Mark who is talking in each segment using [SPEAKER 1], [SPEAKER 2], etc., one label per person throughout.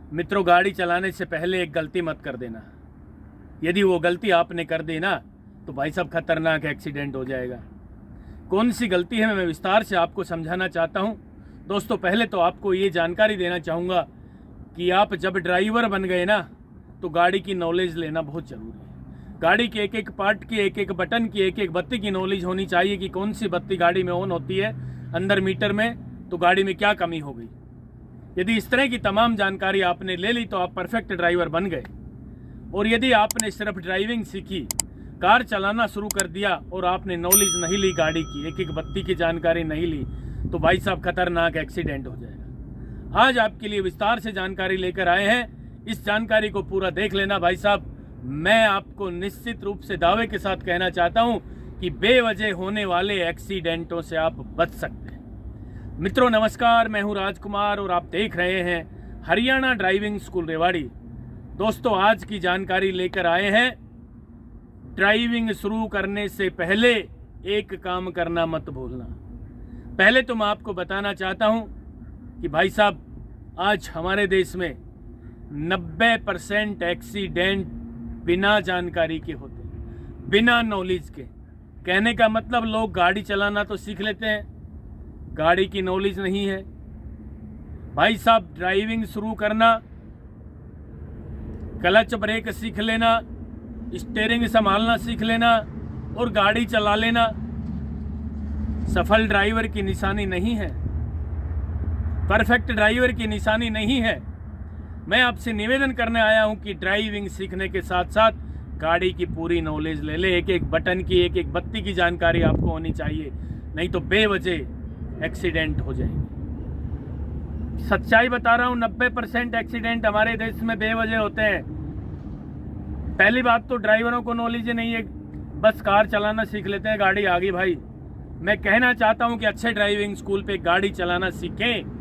[SPEAKER 1] मित्रों, गाड़ी चलाने से पहले एक गलती मत कर देना। यदि वो गलती आपने कर दी ना तो भाई साहब खतरनाक एक्सीडेंट हो जाएगा। कौन सी गलती है मैं विस्तार से आपको समझाना चाहता हूँ। दोस्तों, पहले तो आपको ये जानकारी देना चाहूँगा कि आप जब ड्राइवर बन गए ना तो गाड़ी की नॉलेज लेना बहुत ज़रूरी है। गाड़ी के एक एक पार्ट की, एक एक बटन की, एक एक बत्ती की नॉलेज होनी चाहिए कि कौन सी बत्ती गाड़ी में ऑन होती है अंदर मीटर में, तो गाड़ी में क्या कमी हो गई। यदि इस तरह की तमाम जानकारी आपने ले ली तो आप परफेक्ट ड्राइवर बन गए। और यदि आपने सिर्फ ड्राइविंग सीखी, कार चलाना शुरू कर दिया और आपने नॉलेज नहीं ली गाड़ी की, एक एक बत्ती की जानकारी नहीं ली, तो भाई साहब खतरनाक एक्सीडेंट हो जाएगा। आज आपके लिए विस्तार से जानकारी लेकर आए हैं। इस जानकारी को पूरा देख लेना भाई साहब। मैं आपको निश्चित रूप से दावे के साथ कहना चाहता हूं कि बेवजह होने वाले एक्सीडेंटों से आप बच सकते हैं। मित्रों नमस्कार, मैं हूं राजकुमार और आप देख रहे हैं हरियाणा ड्राइविंग स्कूल रेवाड़ी। दोस्तों, आज की जानकारी लेकर आए हैं, ड्राइविंग शुरू करने से पहले एक काम करना मत भूलना। पहले तो मैं आपको बताना चाहता हूं कि भाई साहब, आज हमारे देश में 90% एक्सीडेंट बिना जानकारी के होते हैं, बिना नॉलेज के। कहने का मतलब, लोग गाड़ी चलाना तो सीख लेते हैं, गाड़ी की नॉलेज नहीं है। भाई साहब, ड्राइविंग शुरू करना, क्लच ब्रेक सीख लेना, स्टीयरिंग संभालना सीख लेना और गाड़ी चला लेना सफल ड्राइवर की निशानी नहीं है, परफेक्ट ड्राइवर की निशानी नहीं है। मैं आपसे निवेदन करने आया हूं कि ड्राइविंग सीखने के साथ साथ गाड़ी की पूरी नॉलेज ले ले। एक एक बटन की, एक एक बत्ती की जानकारी आपको होनी चाहिए, नहीं तो बेवजह एक्सीडेंट हो जाएंगे। सच्चाई बता रहा हूं, 90% एक्सीडेंट हमारे देश में बेवजह होते हैं। पहली बात तो ड्राइवरों को नॉलेज नहीं है, बस कार चलाना सीख लेते हैं, गाड़ी आ गई भाई। मैं कहना चाहता हूं कि अच्छे ड्राइविंग स्कूल पे गाड़ी चलाना सीखें,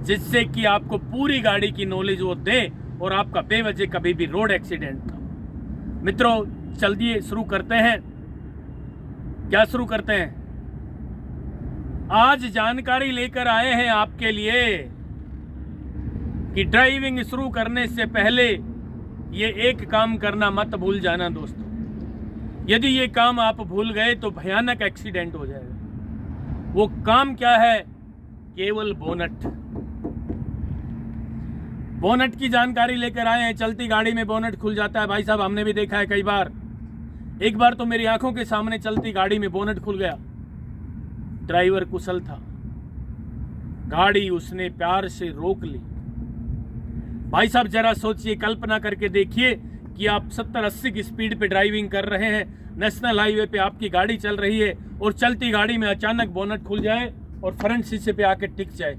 [SPEAKER 1] जिससे कि आपको पूरी गाड़ी की नॉलेज वो दे और आपका बेवजह कभी भी रोड एक्सीडेंट ना हो। मित्रों, चलिए शुरू करते हैं। क्या शुरू करते हैं? आज जानकारी लेकर आए हैं आपके लिए कि ड्राइविंग शुरू करने से पहले ये एक काम करना मत भूल जाना दोस्तों। यदि ये काम आप भूल गए तो भयानक एक्सीडेंट हो जाएगा। वो काम क्या है? केवल बोनट। बोनट की जानकारी लेकर आए हैं। चलती गाड़ी में बोनट खुल जाता है भाई साहब, हमने भी देखा है कई बार। एक बार तो मेरी आंखों के सामने चलती गाड़ी में बोनट खुल गया। ड्राइवर कुशल था, गाड़ी उसने प्यार से रोक ली। भाई साहब, जरा सोचिए, कल्पना करके देखिए कि आप 70-80 की स्पीड पे ड्राइविंग कर रहे हैं, नेशनल हाईवे पे आपकी गाड़ी चल रही है और चलती गाड़ी में अचानक बोनट खुल जाए और फ्रंट शीशे पे आके टिक जाए,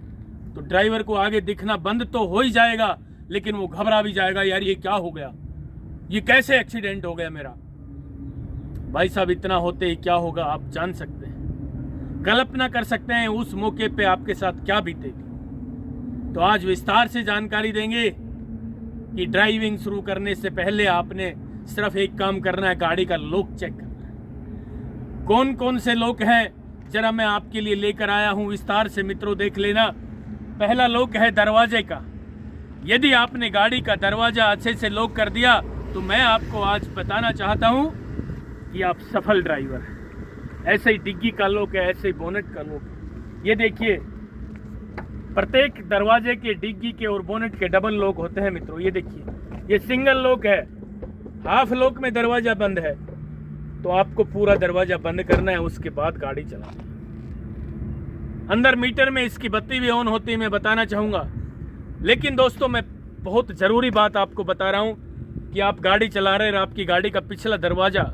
[SPEAKER 1] तो ड्राइवर को आगे दिखना बंद तो हो ही जाएगा, लेकिन वो घबरा भी जाएगा, यार ये क्या हो गया, ये कैसे एक्सीडेंट हो गया मेरा। भाई साहब, इतना होते ही क्या होगा आप जान सकते हैं, कल्पना कर सकते हैं उस मौके पे आपके साथ क्या बीतेगी। तो आज विस्तार से जानकारी देंगे कि ड्राइविंग शुरू करने से पहले आपने सिर्फ एक काम करना है, गाड़ी का लॉक चेक करना है। कौन कौन से लॉक हैं जरा मैं आपके लिए लेकर आया हूं, विस्तार से मित्रों देख लेना। पहला लॉक है दरवाजे का। यदि आपने गाड़ी का दरवाजा अच्छे से लॉक कर दिया तो मैं आपको आज बताना चाहता हूं कि आप सफल ड्राइवर हैं। ऐसे ही डिग्गी का लॉक है, ऐसे ही बोनट का लॉक है। ये देखिए, प्रत्येक दरवाजे के, डिग्गी के और बोनट के डबल लॉक होते हैं मित्रों। ये देखिए, ये सिंगल लॉक है, हाफ लॉक में दरवाजा बंद है, तो आपको पूरा दरवाजा बंद करना है, उसके बाद गाड़ी चलानी है। अंदर मीटर में इसकी बत्ती भी ऑन होती है, मैं बताना चाहूंगा। लेकिन दोस्तों, मैं बहुत जरूरी बात आपको बता रहा हूं कि आप गाड़ी चला रहे हैं, आपकी गाड़ी का पिछला दरवाजा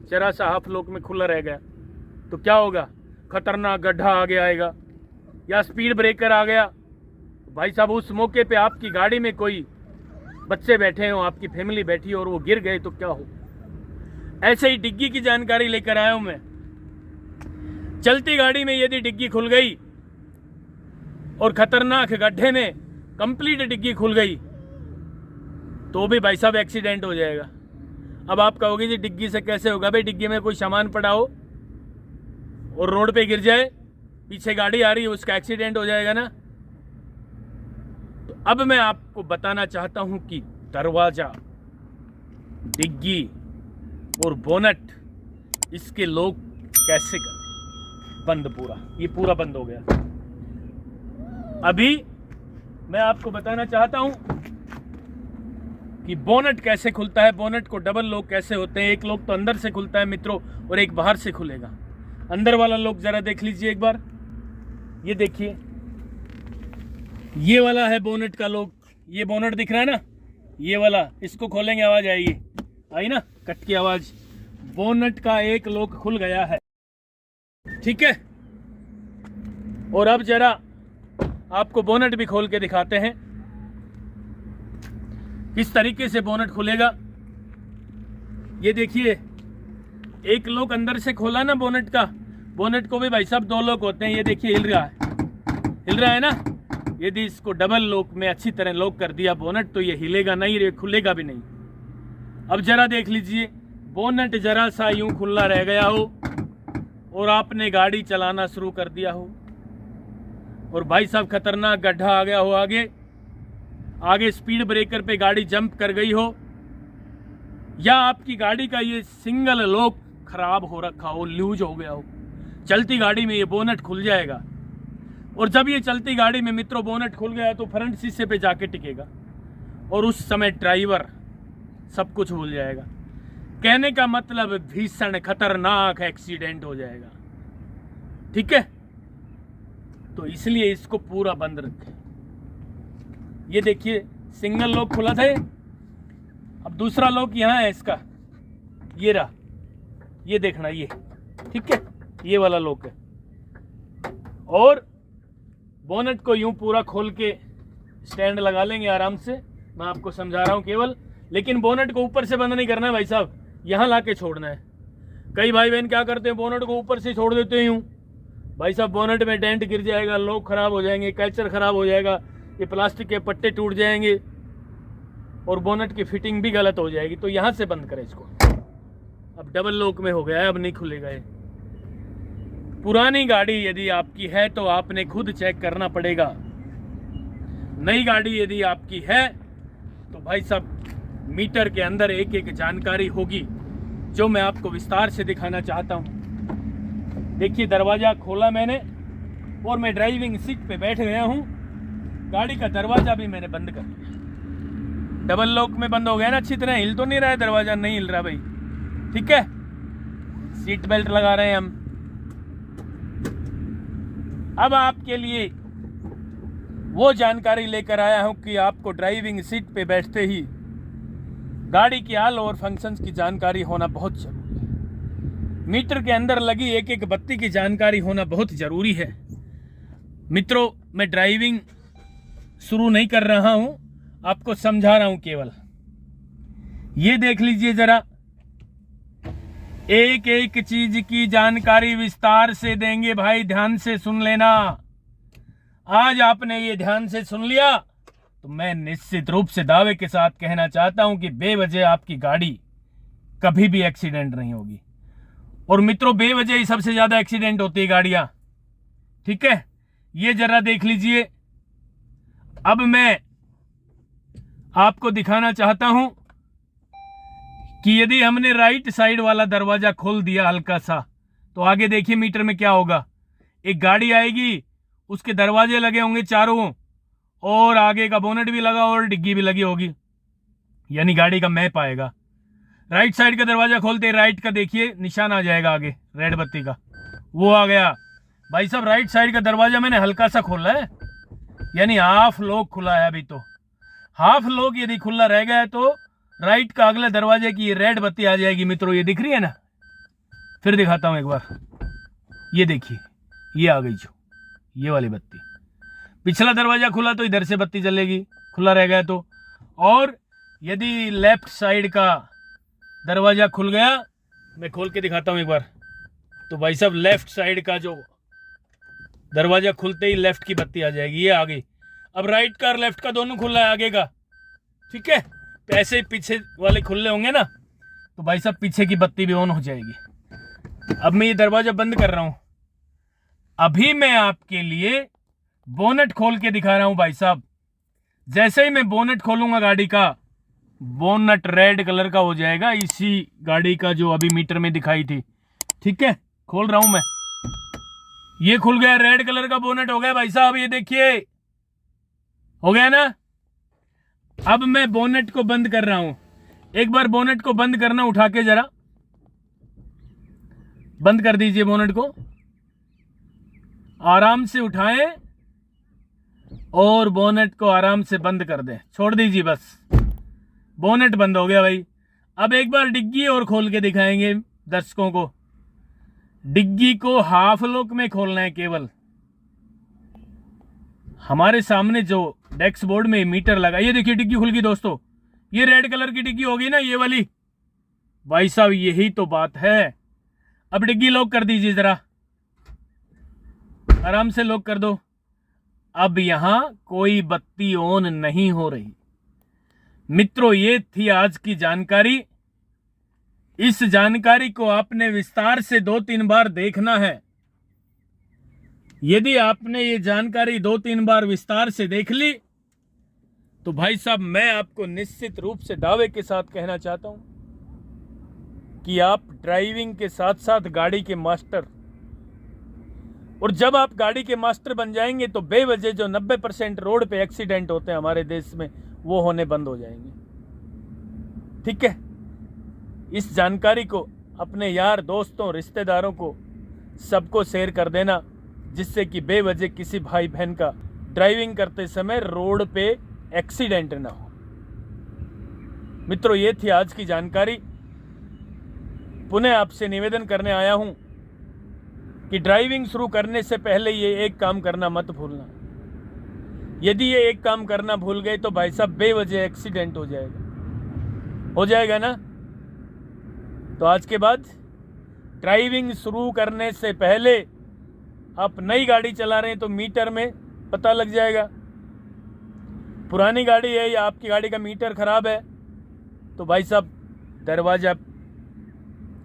[SPEAKER 1] जरा सा हाफ लॉक में खुला रह गया तो क्या होगा? खतरनाक गड्ढा आगे आएगा या स्पीड ब्रेकर आ गया। भाई साहब, उस मौके पे आपकी गाड़ी में कोई बच्चे बैठे हो, आपकी फैमिली बैठी हो और वो गिर गए तो क्या हो? ऐसे ही डिग्गी की जानकारी लेकर आया हूं मैं। चलती गाड़ी में यदि डिग्गी खुल गई और खतरनाक गड्ढे में कंप्लीट डिग्गी खुल गई तो भी भाई साहब एक्सीडेंट हो जाएगा। अब आप कहोगे जी डिग्गी से कैसे होगा? भाई, डिग्गी में कोई सामान पड़ा हो और रोड पे गिर जाए, पीछे गाड़ी आ रही है, उसका एक्सीडेंट हो जाएगा ना। तो अब मैं आपको बताना चाहता हूं कि दरवाजा, डिग्गी और बोनट इसके लोग कैसे करें बंद। ये पूरा बंद हो गया। अभी मैं आपको बताना चाहता हूं कि बोनट कैसे खुलता है, बोनट को डबल लॉक कैसे होते हैं। एक लॉक तो अंदर से खुलता है मित्रों और एक बाहर से खुलेगा। अंदर वाला लॉक जरा देख लीजिए एक बार। ये देखिए, ये वाला है बोनट का लॉक। ये बोनट दिख रहा है ना, ये वाला, इसको खोलेंगे आवाज आएगी, आई ना कट की आवाज। बोनट का एक लॉक खुल गया है, ठीक है। और अब जरा आपको बोनट भी खोल के दिखाते हैं किस तरीके से बोनट खुलेगा। ये देखिए, एक लॉक अंदर से खोला ना बोनट का। बोनट को भी भाई साहब दो लॉक होते हैं। ये देखिए हिल रहा है ना। यदि इसको डबल लॉक में अच्छी तरह लॉक कर दिया बोनट तो ये हिलेगा नहीं, ये खुलेगा भी नहीं। अब जरा देख लीजिए, बोनट जरा सा यूं खुला रह गया हो और आपने गाड़ी चलाना शुरू कर दिया हो और भाई साहब खतरनाक गड्ढा आ गया हो, आगे स्पीड ब्रेकर पे गाड़ी जंप कर गई हो, या आपकी गाड़ी का ये सिंगल लॉक खराब हो रखा हो, लूज हो गया हो, चलती गाड़ी में ये बोनट खुल जाएगा। और जब ये चलती गाड़ी में मित्रों बोनट खुल गया तो फ्रंट शीशे पे जाके टिकेगा और उस समय ड्राइवर सब कुछ भूल जाएगा। कहने का मतलब भीषण खतरनाक एक्सीडेंट हो जाएगा, ठीक है। तो इसलिए इसको पूरा बंद रखें। ये देखिए सिंगल लॉक खुला था, अब दूसरा लॉक यहाँ है इसका, ये रहा, ये देखना, ये ठीक है, ये वाला लॉक है। और बोनट को यूं पूरा खोल के स्टैंड लगा लेंगे आराम से। मैं आपको समझा रहा हूं केवल, लेकिन बोनट को ऊपर से बंद नहीं करना है भाई साहब, यहां लाके छोड़ना है। कई भाई बहन क्या करते हैं, बोनट को ऊपर से छोड़ देते हैं यूं। भाई साहब बोनट में डेंट गिर जाएगा, लॉक खराब हो जाएंगे, कैचर खराब हो जाएगा, ये प्लास्टिक के पट्टे टूट जाएंगे और बोनट की फिटिंग भी गलत हो जाएगी। तो यहां से बंद करें इसको। अब डबल लॉक में हो गया है, अब नहीं खुलेगा ये। पुरानी गाड़ी यदि आपकी है तो आपने खुद चेक करना पड़ेगा। नई गाड़ी यदि आपकी है तो भाई साहब मीटर के अंदर एक एक जानकारी होगी जो मैं आपको विस्तार से दिखाना चाहता हूं। देखिए दरवाजा खोला मैंने और मैं ड्राइविंग सीट पे बैठ गया हूं। गाड़ी का दरवाजा भी मैंने बंद कर दिया। डबल लॉक में बंद हो गया ना अच्छी तरह। हिल तो नहीं रहा है दरवाजा, नहीं हिल रहा भाई, ठीक है। सीट बेल्ट लगा रहे हैं हम। अब आपके लिए वो जानकारी लेकर आया हूं कि आपको ड्राइविंग सीट पे बैठते ही गाड़ी की ऑल ओवर फंक्शंस की जानकारी होना बहुत जरूरी है। मीटर के अंदर लगी एक एक बत्ती की जानकारी होना बहुत जरूरी है। मित्रों, मैं ड्राइविंग शुरू नहीं कर रहा हूं, आपको समझा रहा हूं केवल। ये देख लीजिए जरा, एक एक चीज की जानकारी विस्तार से देंगे भाई, ध्यान से सुन लेना। आज आपने ये ध्यान से सुन लिया तो मैं निश्चित रूप से दावे के साथ कहना चाहता हूं कि बेवजह आपकी गाड़ी कभी भी एक्सीडेंट नहीं होगी। और मित्रों, बेवजह ही सबसे ज्यादा एक्सीडेंट होती है गाड़ियां, ठीक है। ये जरा देख लीजिए। अब मैं आपको दिखाना चाहता हूं कि यदि हमने राइट साइड वाला दरवाजा खोल दिया हल्का सा, तो आगे देखिए मीटर में क्या होगा। एक गाड़ी आएगी, उसके दरवाजे लगे होंगे चारों और आगे का बोनट भी लगा और डिग्गी भी लगी होगी, यानी गाड़ी का मैप आएगा। राइट साइड का दरवाजा खोलते राइट का देखिए निशान आ जाएगा आगे रेड बत्ती का, वो आ गया। भाई साहब राइट साइड का दरवाजा मैंने हल्का सा खोला है, यानी हाफ लॉक खुला है। अभी तो हाफ लॉक यदि खुला रह गया है तो राइट का अगले दरवाजे की रेड बत्ती आ जाएगी। मित्रों ये दिख रही है ना, फिर दिखाता हूं एक बार। ये देखिए, ये आ गई जो ये वाली बत्ती। पिछला दरवाजा खुला तो इधर से बत्ती जलेगी, खुला रह गया तो। और यदि लेफ्ट साइड का दरवाजा खुल गया, मैं खोल के दिखाता हूं एक बार, तो भाई साहब लेफ्ट साइड का जो दरवाजा खुलते ही लेफ्ट की बत्ती आ जाएगी, ये आ गई। अब राइट का और लेफ्ट का दोनों खुला है आगे का, ठीक है। तो ऐसे ही पीछे वाले खुले होंगे ना, तो भाई साहब पीछे की बत्ती भी ऑन हो जाएगी। अब मैं ये दरवाजा बंद कर रहा हूं। अभी मैं आपके लिए बोनट खोल के दिखा रहा हूं भाई साहब। जैसे ही मैं बोनेट खोलूंगा गाड़ी का, बोनट रेड कलर का हो जाएगा, इसी गाड़ी का जो अभी मीटर में दिखाई थी। ठीक है, खोल रहा हूं मैं। ये खुल गया, रेड कलर का बोनट हो गया भाई साहब, ये देखिए हो गया ना। अब मैं बोनट को बंद कर रहा हूं। एक बार बोनट को बंद करना, उठा के जरा बंद कर दीजिए बोनट को, आराम से उठाएं और बोनट को आराम से बंद कर दें, छोड़ दीजिए बस। बोनट बंद हो गया भाई। अब एक बार डिग्गी और खोल के दिखाएंगे दर्शकों को। डिग्गी को हाफ लॉक में खोलना है केवल। हमारे सामने जो डैशबोर्ड में मीटर लगा, ये देखिए डिग्गी खुल गई दोस्तों। ये रेड कलर की डिग्गी होगी ना, ये वाली। भाई साहब यही तो बात है। अब डिग्गी लॉक कर दीजिए जरा, आराम से लॉक कर दो। अब यहां कोई बत्ती ऑन नहीं हो रही। मित्रों, ये थी आज की जानकारी। इस जानकारी को आपने विस्तार से 2-3 बार देखना है। यदि आपने ये जानकारी 2-3 बार विस्तार से देख ली तो भाई साहब मैं आपको निश्चित रूप से दावे के साथ कहना चाहता हूं कि आप ड्राइविंग के साथ साथ गाड़ी के मास्टर, और जब आप गाड़ी के मास्टर बन जाएंगे तो बेवजह जो 90% रोड पे एक्सीडेंट होते हैं हमारे देश में, वो होने बंद हो जाएंगे। ठीक है, इस जानकारी को अपने यार दोस्तों रिश्तेदारों को सबको शेयर कर देना, जिससे कि बेवजह किसी भाई बहन का ड्राइविंग करते समय रोड पे एक्सीडेंट ना हो। मित्रों, ये थी आज की जानकारी। पुनः आपसे निवेदन करने आया हूं कि ड्राइविंग शुरू करने से पहले ये एक काम करना मत भूलना। यदि ये एक काम करना भूल गए तो भाई साहब बेवजह एक्सीडेंट हो जाएगा ना। तो आज के बाद ड्राइविंग शुरू करने से पहले आप नई गाड़ी चला रहे हैं तो मीटर में पता लग जाएगा। पुरानी गाड़ी है या आपकी गाड़ी का मीटर खराब है तो भाई साहब दरवाजा,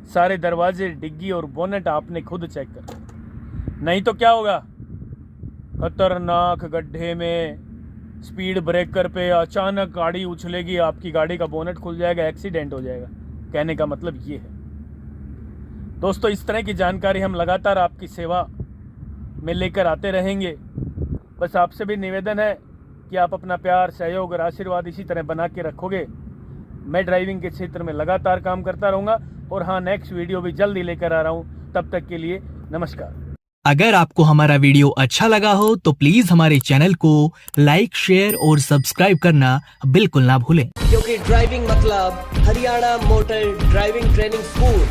[SPEAKER 1] सारे दरवाजे, डिग्गी और बोनेट आपने खुद चेक कर। नहीं तो क्या होगा, खतरनाक गड्ढे में स्पीड ब्रेकर पे अचानक गाड़ी उछलेगी, आपकी गाड़ी का बोनेट खुल जाएगा, एक्सीडेंट हो जाएगा। कहने का मतलब ये है दोस्तों, इस तरह की जानकारी हम लगातार आपकी सेवा में लेकर आते रहेंगे। बस आपसे भी निवेदन है कि आप अपना प्यार, सहयोग और आशीर्वाद इसी तरह बना के रखोगे। मैं ड्राइविंग के क्षेत्र में लगातार काम करता रहूँगा और हाँ, नेक्स्ट वीडियो भी जल्दी लेकर आ रहा हूँ। तब तक के लिए नमस्कार।
[SPEAKER 2] अगर आपको हमारा वीडियो अच्छा लगा हो तो प्लीज हमारे चैनल को लाइक, शेयर और सब्सक्राइब करना बिल्कुल ना भूलें,
[SPEAKER 3] क्योंकि ड्राइविंग मतलब Haryana motor driving training school.